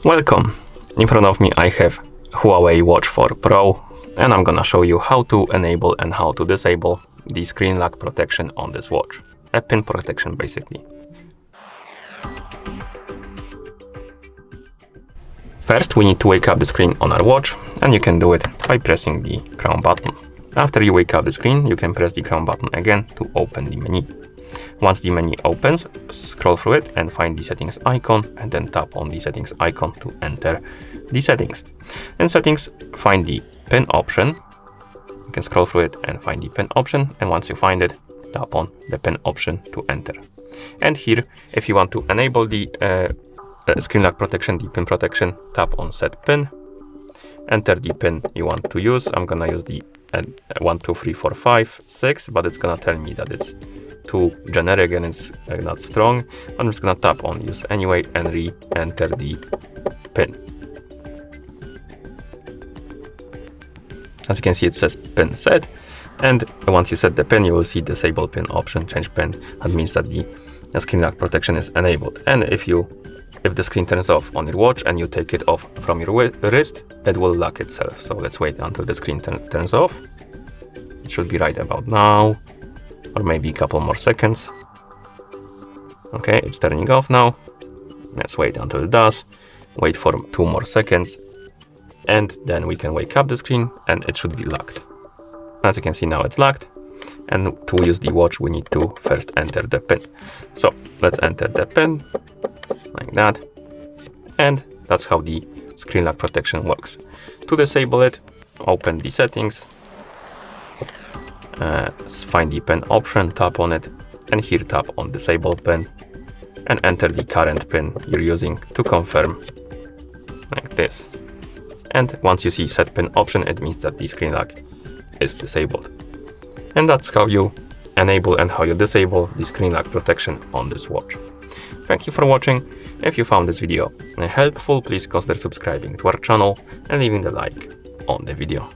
Welcome! In front of me I have HUAWEI Watch 4 Pro, and I'm gonna show you how to enable and how to disable the screen lock protection on this watch. A pin protection basically. First we need to wake up the screen on our watch, and you can do it by pressing the crown button. After you wake up the screen, you can press the crown button again to open the menu. Once the menu opens, scroll through it and find the settings icon, and then tap on the settings icon to enter the settings. In settings, find the pin option. You can scroll through it and find the pin option, and once you find it, tap on the pin option to enter. And here, if you want to enable the screen lock protection, the pin protection, tap on set pin, enter the pin you want to use. I'm gonna use the 1, 2, 3, 4, 5, 6, but it's gonna tell me that it's too generic and it's not strong. I'm just gonna tap on use anyway and re-enter the pin. As you can see, it says pin set, and once you set the pin, you will see disable pin option, change pin. That means that the screen lock protection is enabled. And if the screen turns off on your watch and you take it off from your wrist, it will lock itself. So let's wait until the screen turns off. It should be right about now, or maybe a couple more seconds. Okay, it's turning off now. Let's wait until it does. Wait for 2 more seconds, and then we can wake up the screen and it should be locked. As you can see, now it's locked, and to use the watch we need to first enter the pin. So let's enter the pin like that, and that's how the screen lock protection works. To disable it, open the settings, find the pin option, tap on it, and here tap on disable pin and enter the current pin you're using to confirm, like this. And once you see set pin option, it means that the screen lock is disabled. And that's how you enable and how you disable the screen lock protection on this watch. Thank you for watching. If you found this video helpful, please consider subscribing to our channel and leaving a like on the video.